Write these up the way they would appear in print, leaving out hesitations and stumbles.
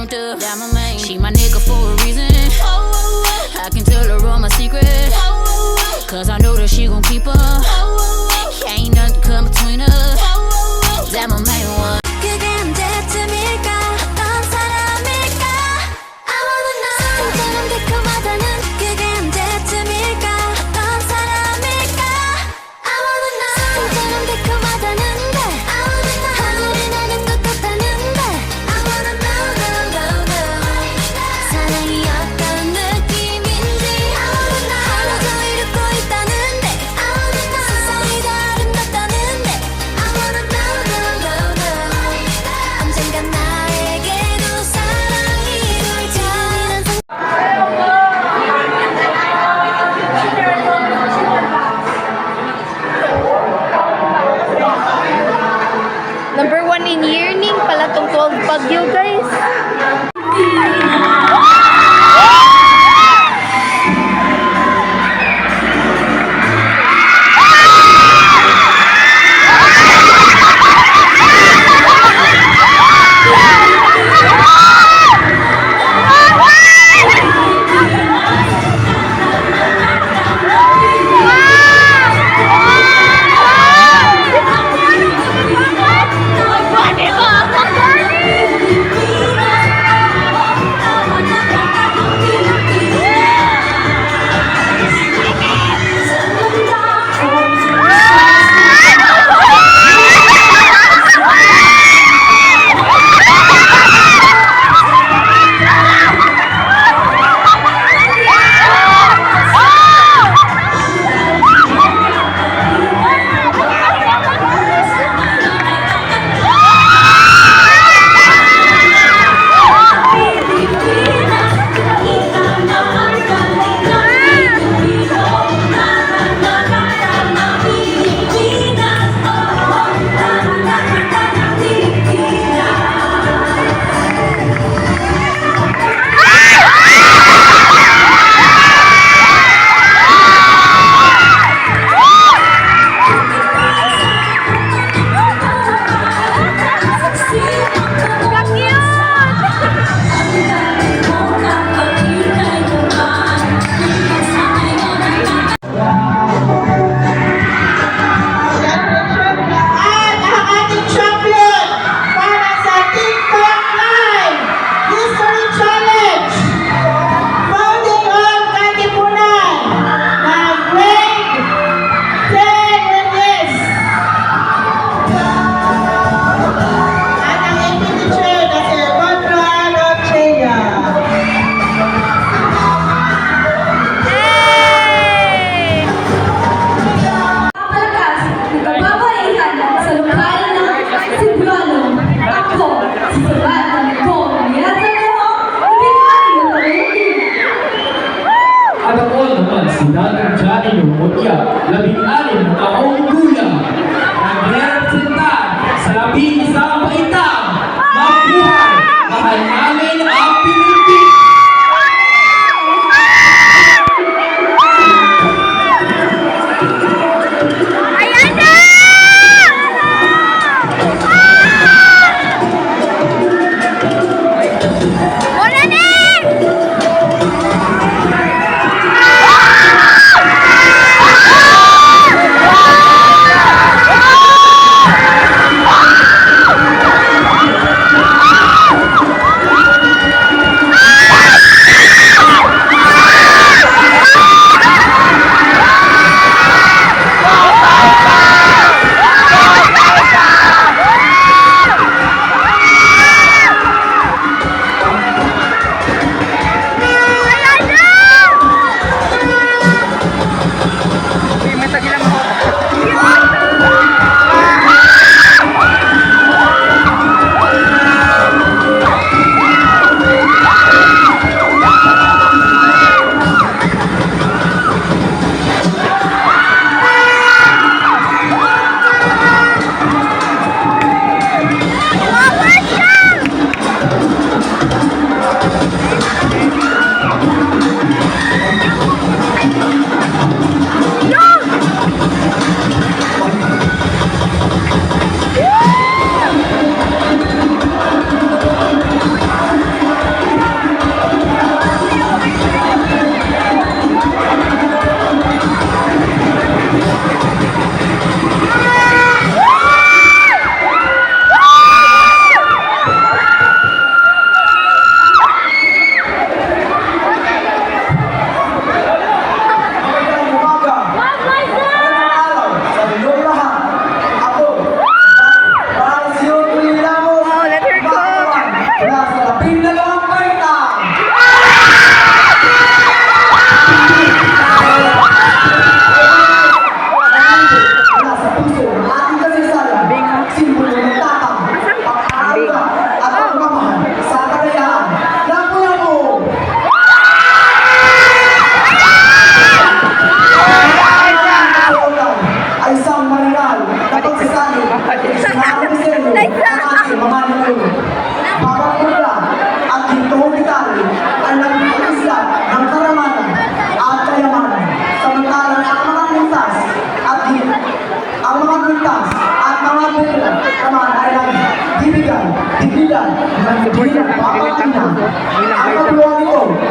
want to. That my main. She my nigga for a reason. I can tell her all my secrets. Cause I know that she gon' keep up. Ain't nothing come between us. That my main one. 그게 언제쯤일까? 어떤 사람일까? I wanna know. 스승처럼 달콤하다는 그게 언제쯤일까? 어떤 사람일까? I wanna know. 스승처럼 달콤하다는데 I wanna know. 하늘이 나는 똑같다는데 I wanna know, know, know, know. 사랑이 어떤 느낌인지 I wanna know. 하나도 이루고 있다는데 I wanna know. 세상이 다 아름답다는데 I wanna know, know, know, know. 언젠가 나에게도 사랑이 돌지. Number 1 in yearning pala tong 12 Bagyo, guys.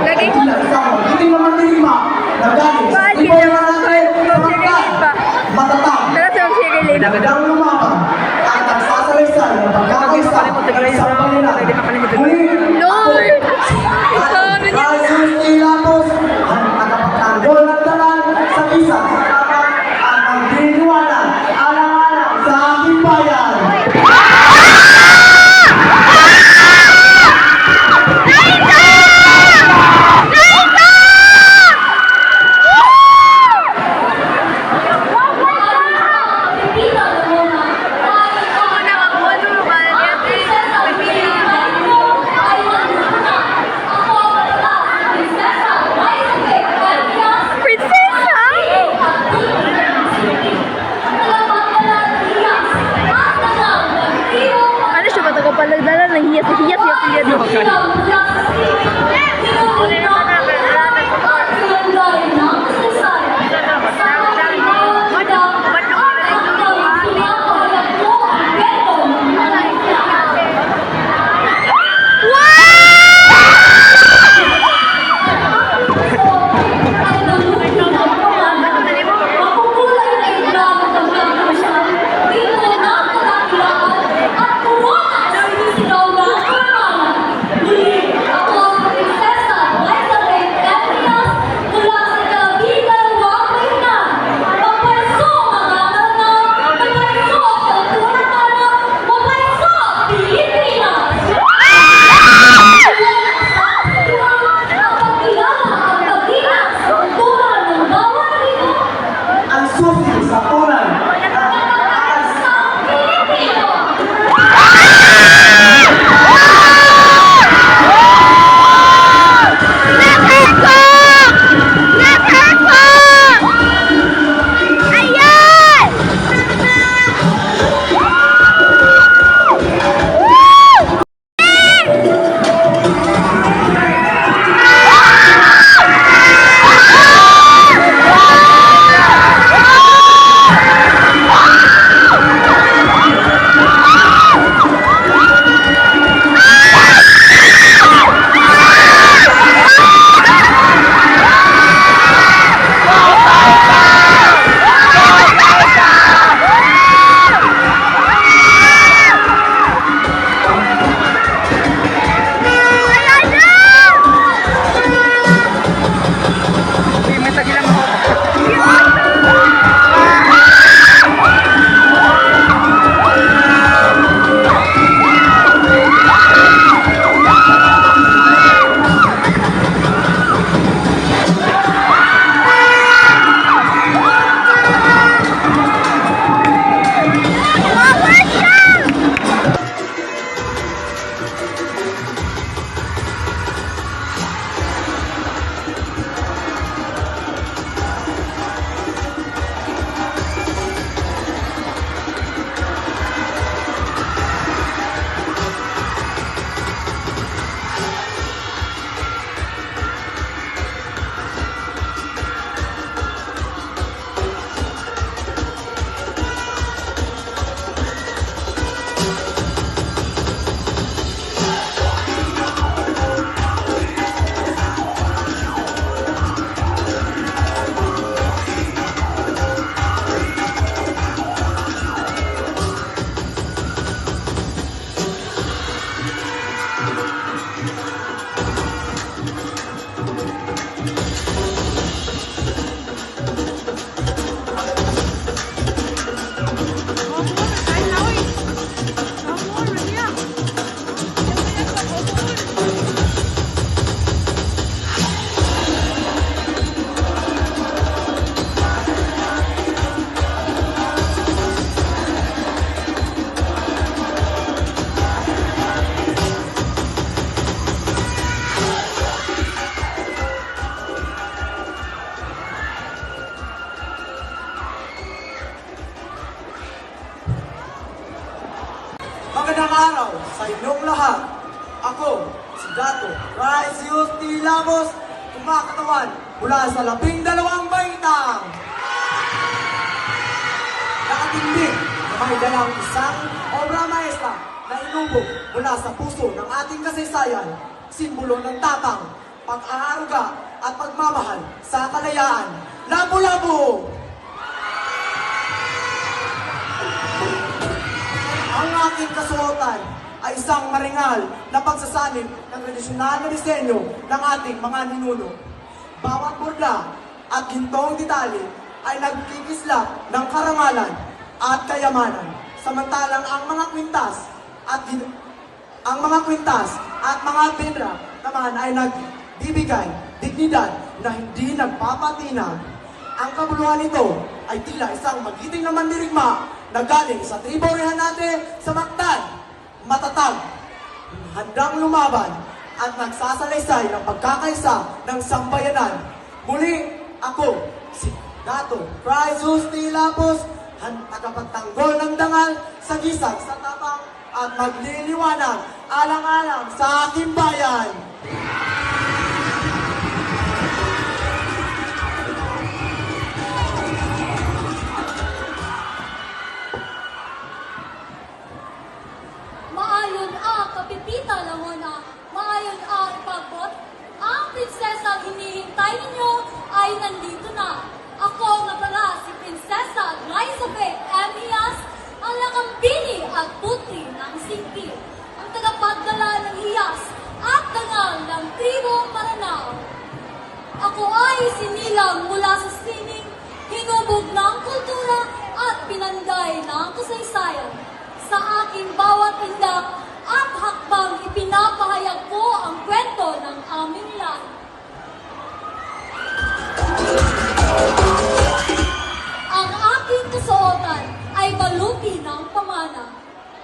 Lagi? Hindi naman nilima. Nagalis. Bakit Ibo hindi na naman natin. mag-share pa? Matatang. Tara sa mag-share lane. Nagdang lumaban. At nagsasalaysay ng pagkakaisa sa kanila. Lord! Ikaw, ano niya? Jesus Ilamos ang nakapagtanggol ng dalan sa isa sa tapat at magdiniwanan alang-alang sa aking bayan. Ano siya ba? Tagapalagdala ng hiyas-hiyas yung pilya. Ang susi sa tunay at pagkakas Magandang araw sa inyong lahat. Ako, si Dato Raisius T. Lamos, kumakatawan mula sa 12 baitang. Nakatindig na may dalang isang obra maestra na inubog mula sa puso ng ating kasaysayan, simbolo ng tapang, pag-aaruga at pagmamahal sa kalayaan. Lapu-Lapu! Ang aking kasuotan ay isang maringal na pagsasanib ng tradisyonal na disenyo ng ating mga ninuno. Bawat burla at gintong detalye ay nagkikislap ng karangalan at kayamanan. Samantalang ang mga kwintas at mga pindra naman ay nagbibigay dignidad na hindi nagpapatinag. Ang kabuluhan nito ay tila isang magiting na mandirigma na galing sa tribo Rehanate sa Mactan, matatag, handang lumaban at nagsasalaysay ng pagkakaisa ng sambayanan. Muli, ako, si Dato Crisus Tilapos, tagapagtanggol ng dangal sa gisag sa tapang at magliliwanag alang-alang sa aking bayan. Maayon kapipita lahona, maayon ipagbot. Ang prinsesa hinihintay ninyo ay nandito na. Ako nga pala si Prinsesa Elizabeth Emias, ang lakambini at putri ng Singpil, ang tagapagdala ng hiyas at dangal ng tribo Maranao. Ako ay sinilang mula sa sining, hinubog ng kultura at pinanday ng kasaysayan. Sa aking bawat indak at hakbang ipinapahayag ko ang kwento ng aming lahi. Ang aking kasuotan ay baluti ng pamana.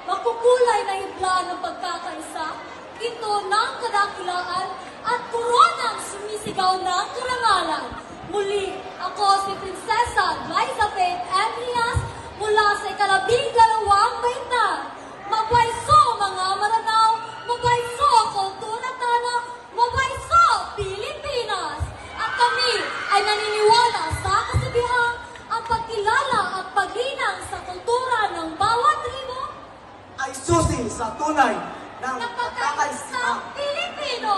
Makukulay na hibla ng pagkakaisa, ito ng kadakilaan at koronang sumisigaw ng karangalan. Muli, ako si Prinsesa Elizabeth Emias mula sa ika-12 baitang. Mabayso mga Maranao, mabayso kultura tana, mabayso Pilipinas. At kami ay naniniwala sa kasabihang ang pagkilala at paglinang sa kultura ng bawat tribo Ay susi sa tunay ng ng pagkakaisa. pagkakaisang Pilipino.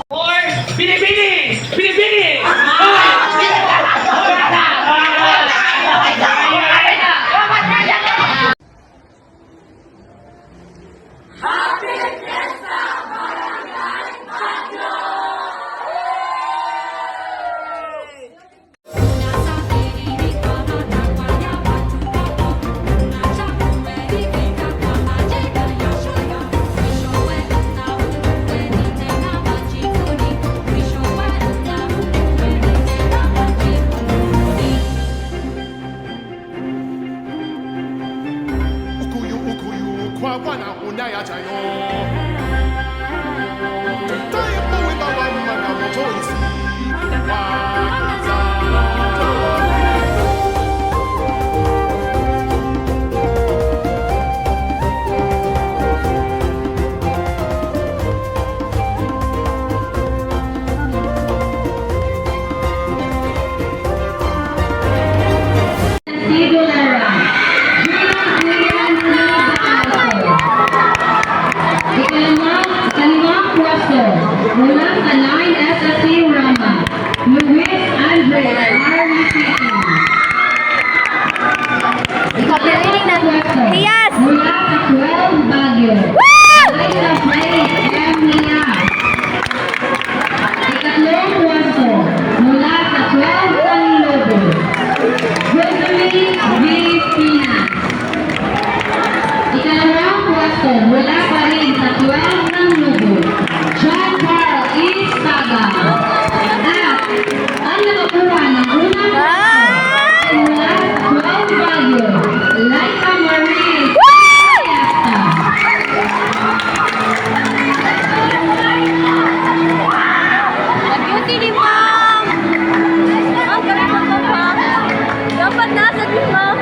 Hoy! Binibini! Binibini! ukuyu kwa wana unaya chayo tayo po ibawa mga motoisi wakiza Kalimang pwesto mula sa 9 SSC Rama, Luis Andre Army City. Ikalimang na pwesto mula sa 12 Baguio, Liza Plate M. Nias. Ikatlong pwesto mula sa 12 Sanlobo, Josephine V. Pinas. Ikalawang pwesto mula pa rin sa 12 ng Lugo, John Carl E. Saga. At ang nakakuha ng unang pwesto ay mula sa 12 Baguio, Laika Marie Fiesta. Beauty ni Ma'am! Ang galing mo, Ma'am! Dapat nasa ni Ma'am!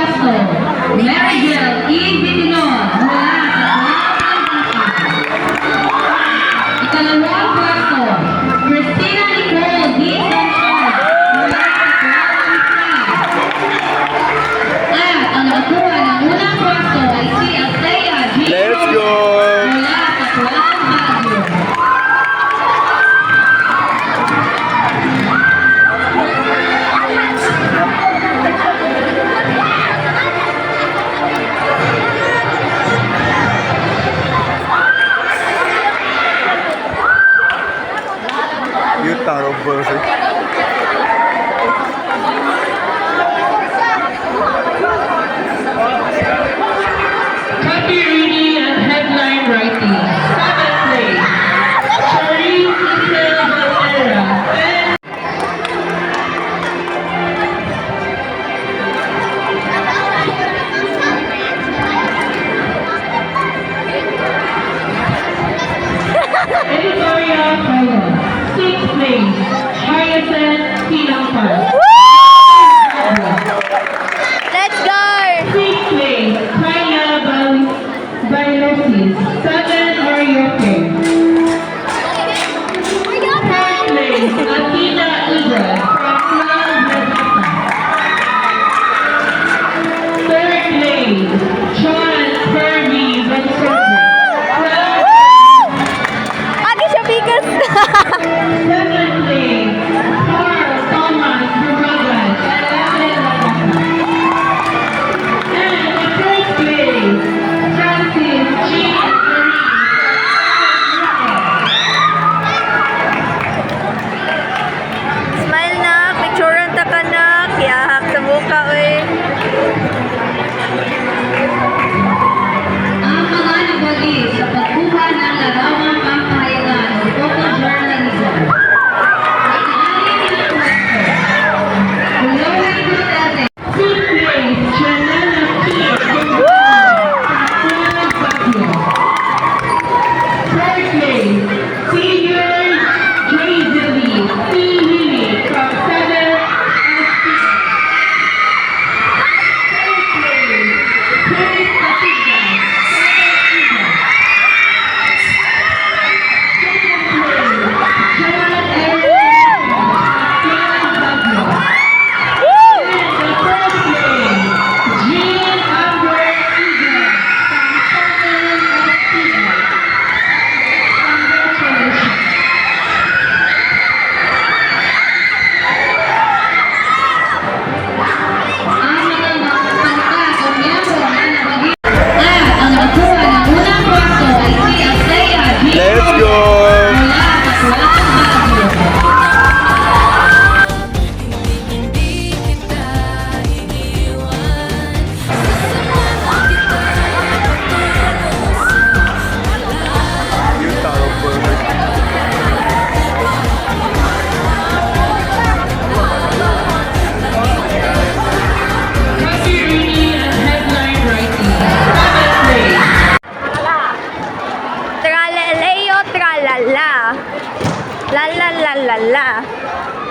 pwesto, Marigel E. Bitinon mula sa Ikalawang pwesto, Christina Nicole D. Sanchez mula sa At ang nakakuha ng unang pwesto ay si Althea G. Let's go! Mula sa Kuwang Baguio. Yutang robber sih. Copy reading and headline writing. 7th place, Charisse Isel Valera. And Editorial Column. 6th place, Hyacinth Pinangpan. Let's go! 6th place, Kaya Bailosis. 7 Orioke. 3rd place, Athena Ibra from Cloud Medasa. 3rd place, John Kirby Vansorbe. Agi siya bigas! 7th place, Carl Thomas Buragan. 11 And the 1st place, Francis G. Smile na, picturean ta ka na, kiyahak sa buka eh. Ang mga nabagi sa pagkuha ng larawang pampahayagan o photojournalism ay naaling ng pwesto. Glowing Duterte. 5th place, Janela P. Kuwang Baguio. 3rd place, Senior Jazely P. Lili from 7 ST. 3rd place, Chris Katigan, 7 Iga. 2nd place, John Eric Kuwang Baguio. And the 1st place, Jean Amber Iga from 7 ST. Congratulations. Ang mga pangkat o miyembro na nabagi at ang nakakuha ng unang pwesto ay si Althea G. Let's go! Mula sa Kuwang Baguio. Hindi kita iniwan. Sasamahan kita Yutang robber sih. Copy reading and headline writing. 7th place. Tralaleo, tralala. Lalalalala.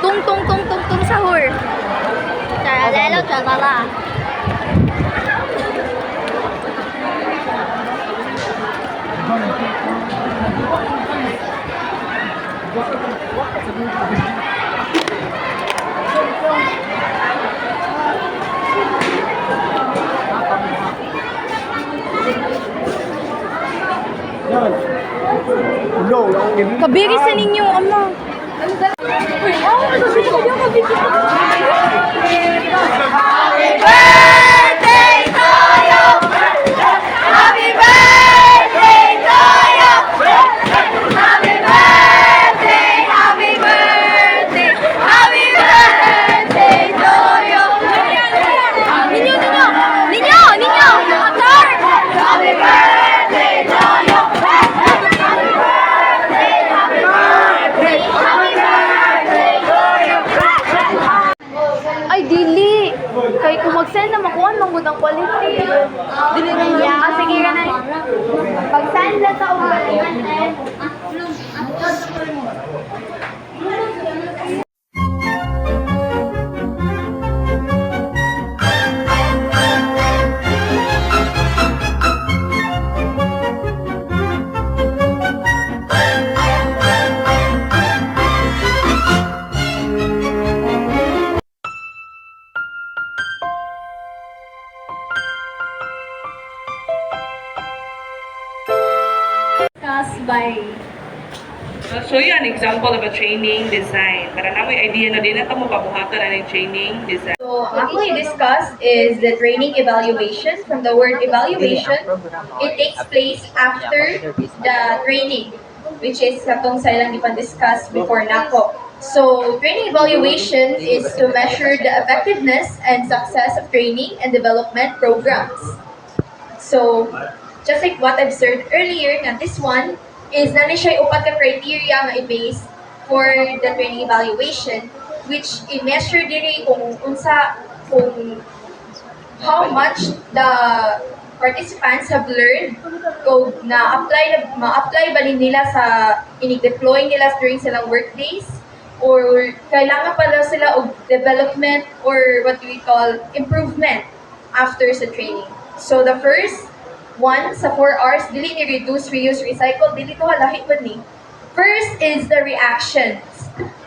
Tung tung tung tung tung sahur. Tralalelo, tralala. Kabiri sa ninyo, ama. Happy birthday to you! Happy birthday to you! Happy birthday, happy birthday, happy birthday to you! Ninyo, ninyo! Ninyo, ninyo! Motor! Happy birthday to you! Happy birthday, happy birthday, happy birthday to you! Ay, dili! Kay kung mag-send na makuha, manggod ang quality. Dili na. Ah, sige ka na. Pag-send na sa umalingan eh. by... I'll show you an example of a training design. Para na may idea na din na mo pabuhatan na ng training design. So, ang ako i-discuss is the training evaluation. From the word evaluation, it takes place after the training, which is katong sa ilang ipan-discuss before nako. So, training evaluation is to measure the effectiveness and success of training and development programs. So, just like what I've said earlier, na this one is na siya upat ka criteria nga i-base for the training evaluation, which i-measure diri kung how much the participants have learned o ma-apply ba nila sa ini-deploy nila during silang workdays, or kailangan pala sila og development or what we call improvement after sa training. So the first one sa 4 R's, dili ni reduce, reuse, recycle, dili to halahi pa ni. First is the reactions.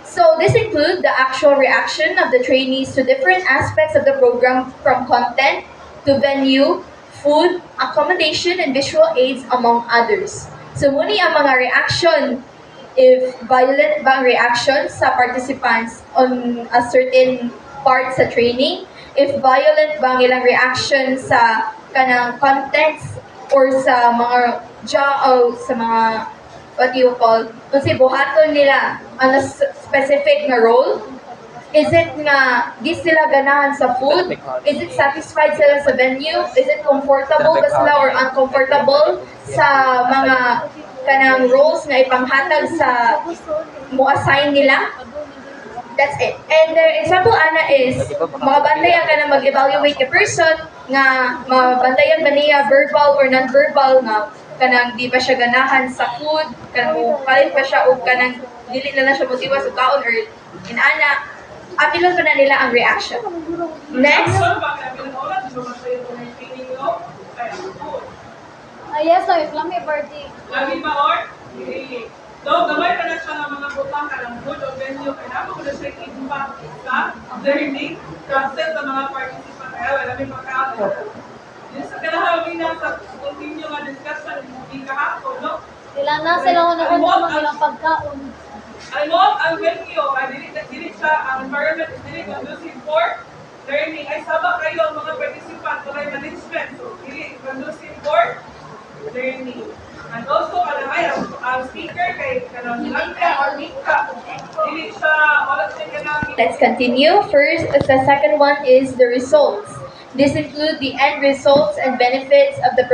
So this includes the actual reaction of the trainees to different aspects of the program, from content to venue, food, accommodation, and visual aids, among others. So muni ang mga reaction, if violent ba ang reaction sa participants on a certain part sa training, if violent ba ang ilang reaction sa kanang contents or sa mga sa mga what you call, kasi buhaton nila ang specific na role. Is it nga di sila ganahan sa food? Is it satisfied sila sa venue? Is it comfortable ba sila or uncomfortable sa mga kanang roles nga ipanghatag sa mo-assign nila? That's it. And the example ana is makabantayan ka na mag-evaluate the person nga mabantayan ba niya verbal or non-verbal nga kanang di ba siya ganahan sa food, kanang palit pa siya o kanang dili na siya motiwa sa kaon or inana, apilon pa na nila ang reaction. Next. Yes, so Islamic birthday. Lagi ba or? So, gamay pa na siya ng mga butang ka ng food o venue, kaya mo na siya impact sa learning process sa mga participants. Kaya wala may pagkaon. Yung sa kalahawin na sa continue nga discussion, hindi kahapon, no? Sila unahon sa mga ilang pagkaon. Alam mo, ang venue, dili siya, ang environment is dili conducive for learning. Ay, sabak kayo ang mga participants, walay management. So, dili conducive for learning. And also, ang speaker kay kanang langka or mika, dili siya, wala siya kanang... Let's continue. First, the second one is the results. This include the end results and benefits of the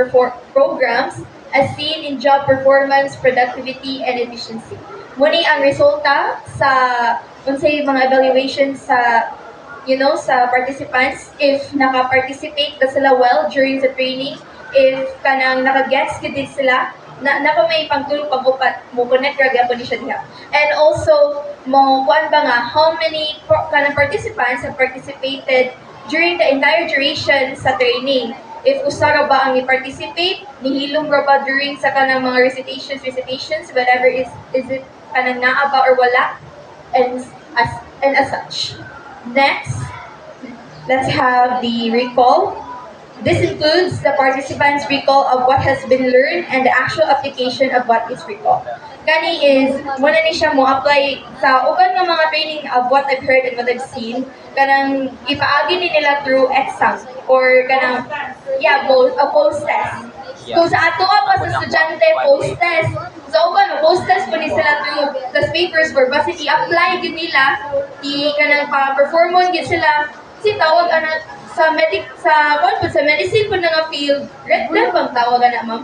programs as seen in job performance, productivity, and efficiency. Muni ang resulta sa unsay mga evaluations sa sa participants, if naka-participate ba sila well during the training, if kanang naka-gets gid sila na pa may pagtulong pag-upat mo connect ra gyapon ni siya diha. And also mo kuan ba nga how many kanang participants have participated during the entire duration sa training. If usa ra ba ang i-participate, nihilom ra ba during sa kanang mga recitations, whatever is it kanang naa ba or wala, and as such. Next, let's have the recall. This includes the participants' recall of what has been learned and the actual application of what is recalled. Kani is, muna ni siya mo apply sa uban ng mga training of what I've heard and what I've seen, kanang ipaagi ni nila through exam or kanang, post-test. Kung sa ato pa sa estudyante, post-test. Sa uban, post-test po ni sila through the papers for basi i-apply din nila, kanang pa-performon din sila, kasi tawag sa medicine po na nga field, RETDEM bang tawag na ma'am?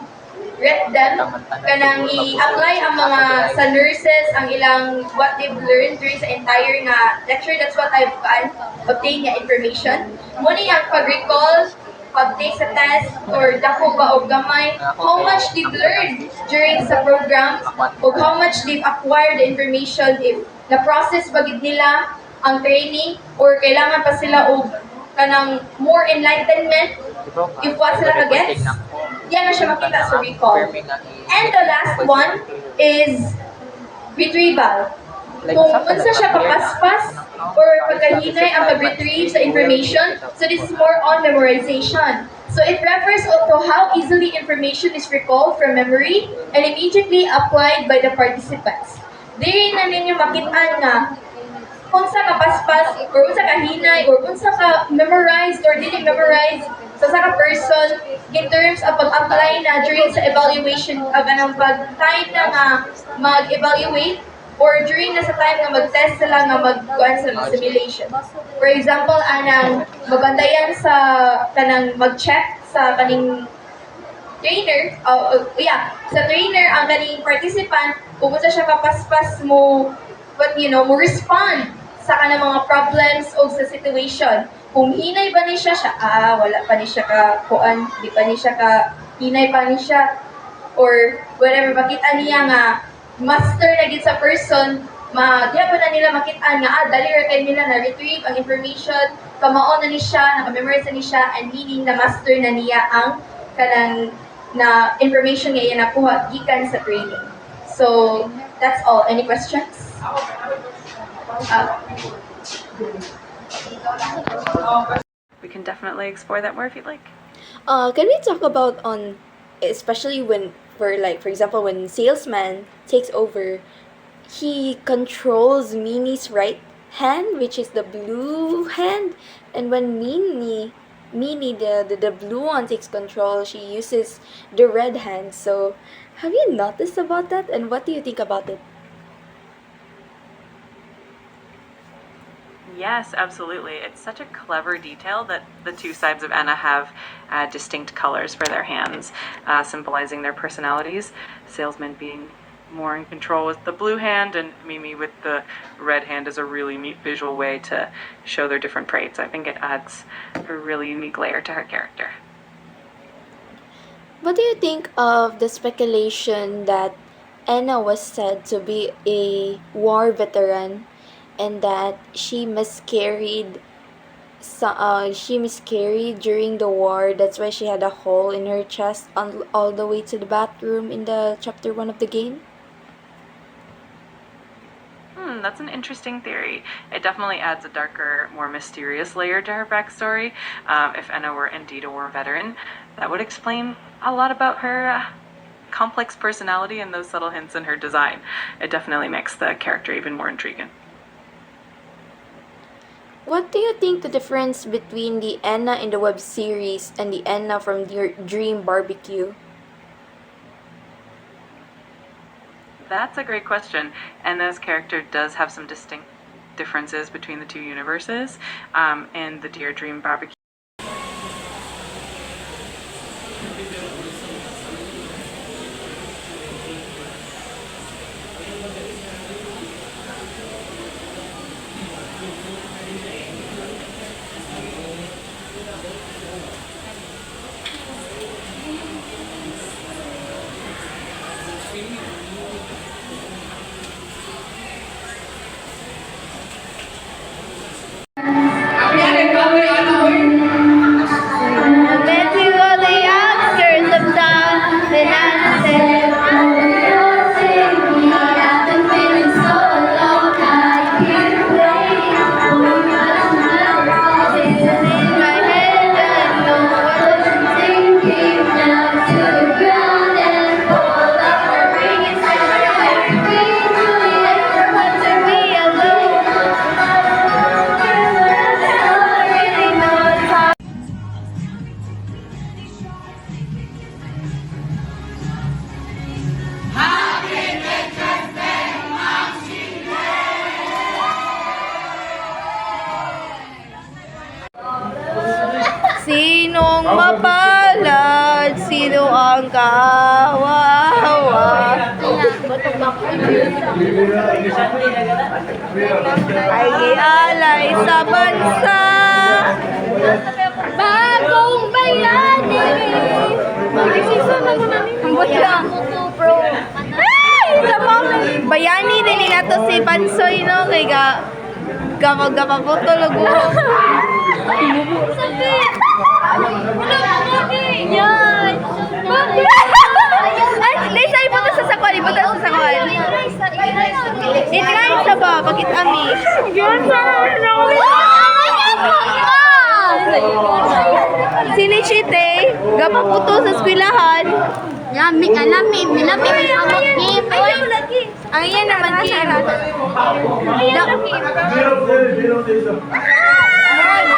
RETDEM, kanang i-apply ang mga sa nurses, ang ilang what they've learned during sa entire nga lecture. That's what I've obtained nga information. Muna ang pag-recall, pag-take sa test, or dako ba o gamay, how much they've learned during sa program, o how much they've acquired the information, if na-process ba gid nila ang training, or kailangan pa sila o kanang more enlightenment if what sila ka-gets. Yan na siya makita sa recall. And the last one is retrieval. Kung unsa siya kapaspas or pagkahinay ang pag-retrieve sa information, so this is more on memorization. So it refers to how easily information is recalled from memory and immediately applied by the participants. Diri na ninyo makitaan nga unsa ka paspas or unsa ka hinay or unsa ka memorized or dili memorize sa ka person in terms of pag-apply na during sa evaluation of anong pag-time na nga mag-evaluate or during na sa time nga mag-test sila nga mag-kuan sa simulation. For example, anang mabantayan sa kanang mag-check sa kaning trainer, sa trainer ang kaning participant kung unsa siya kapaspas mo mo respond sa kanang mga problems o sa situation. Kung hinay ba ni siya, wala pa ni siya ka kuan, di pa ni siya ka hinay pa ni siya or whatever, makita niya nga master na gid sa person, diya pa na nila makitaan nga dali ra kay nila na retrieve ang information, kamao na ni siya, naka-memorize na ni siya, and meaning na master na niya ang kanang na information nga iya nakuha gikan sa training. So that's all. Any questions? We can definitely explore that more if you'd like. Can we talk about especially when, for example, when salesman takes over, he controls Minnie's right hand, which is the blue hand, and when Minnie, the blue one takes control, she uses the red hand. So, have you noticed about that, and what do you think about it? Yes, absolutely. It's such a clever detail that the two sides of Enna have distinct colors for their hands, symbolizing their personalities. Salesman being more in control with the blue hand, and Mimi with the red hand is a really neat visual way to show their different traits. I think it adds a really unique layer to her character. What do you think of the speculation that Enna was said to be a war veteran and that she miscarried during the war? That's why she had a hole in her chest all the way to the bathroom in the chapter 1 of the game? That's an interesting theory. It definitely adds a darker, more mysterious layer to her backstory. If Enna were indeed a war veteran, that would explain a lot about her complex personality and those subtle hints in her design. It definitely makes the character even more intriguing. What do you think the difference between the Enna in the web series and the Enna from your Dream Barbecue? That's a great question. Enna's character does have some distinct differences between the two universes. In the Dear Dream Barbecue, Sinong mapalad? Sino ang kawawa? Ay ialay sa bansa. Bagong bayani! Bayani din nila to si Pansoy, no? Kay gapag-gapag-putol Yan! Ay, Lisa, ipunta sa sakwan. Itry sa ba? Bakit ami? Si Lisa cheat eh. Gapaputo sa eskwelahan. Lami ka, lami. Lami ka sa game. Ayaw lagi. Ang yan naman game.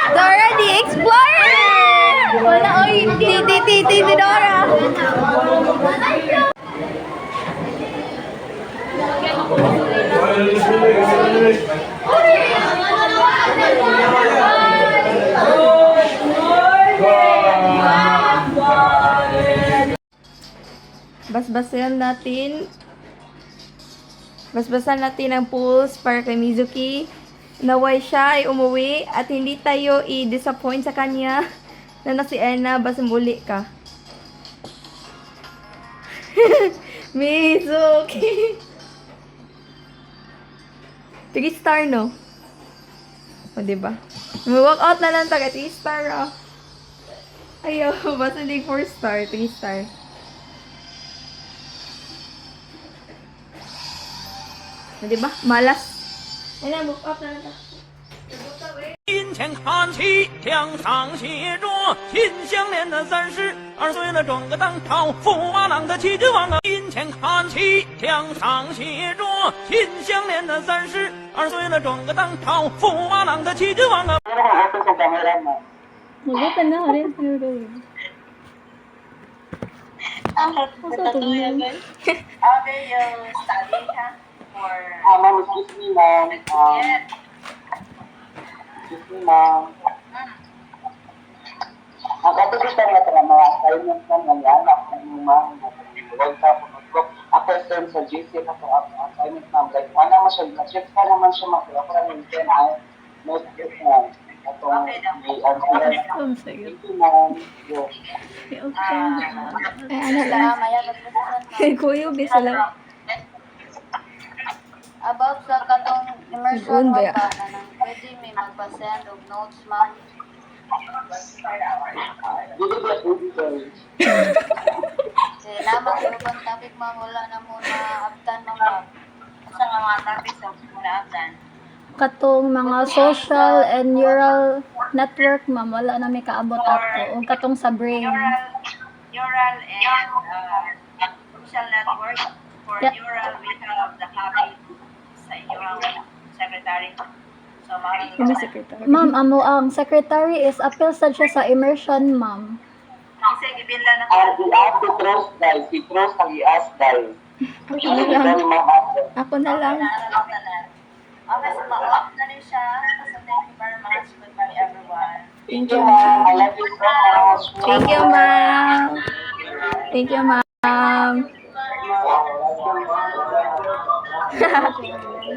Dora the Explorer! Wala, oy. Titi Dora. Basbasan natin ang pools para kay Mizuki. Naway siya ay umuwi at hindi tayo i-disappoint sa kanya na si Enna, basta muli ka. Mizuki! 3 star, no? O, diba? Walk out na lang taga 3 star, oh. Ayaw, basta hindi 4 star, 3 star. O, diba? Malas. Ayun na, walk out na lang taga. 金钱看齐，墙上写着“心相连”的32岁了，转个当朝驸马郎的旗帜王啊！金钱看齐，墙上写着“心相连”的32岁了，转个当朝驸马郎的旗帜王啊！ Mag-open na ka rin. Other yung study ha? For... Ma'am, excuse me, ma'am. Excuse me, ma'am. Ang katulitan nga ito mga assignment na nangyana kung ma'am. Huwag ka po ako sa GC na ito ang assignment ma'am. Like, wala naman siya. Kasi pa naman siya ma'am. Ako naman din ay most of ma'am. Itong thank you ma'am. Ano lang? Kuyo, bisa lang. About sa katong Yun immersion ba mo ya? pa na nang pwede may magpa-send og notes ma'am. Salamat sa ubang topic ma'am, wala na muna abtan ma'am. Sa mga topic sa muna abtan. Katong mga social and neural network, ma'am, wala na may kaabot ako. O katong sa brain. Neural and social network. For Yeah. neural, we have the habit sa neural secretary. So, Ano secretary? Ma'am, amo ang secretary is appeal sad siya sa immersion, ma'am. kasi gibinda na We have to trust guys. We trust ang i-ask guys. Ako na lang. Okay, so ma-off na rin siya. So, thank you very much. Goodbye, everyone. Thank Thank you, you, ma'am. I ma'am. love you so much. Thank you, ma'am. Thank you, ma'am.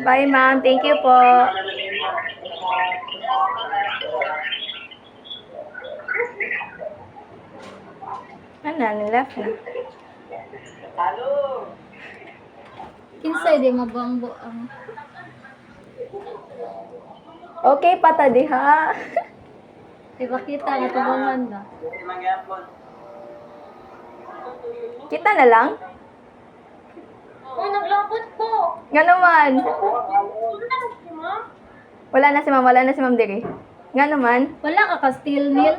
Bye, ma'am. Thank you po. Ano, left na. Inside di mabangbo ang Okay, pata diha. diba kita nga tubangan na. Kita na lang? Oh, naglabot po. Nga naman. Wala na si ma'am. Wala na si ma'am Diri. Nga naman. Wala ka ka steel mill.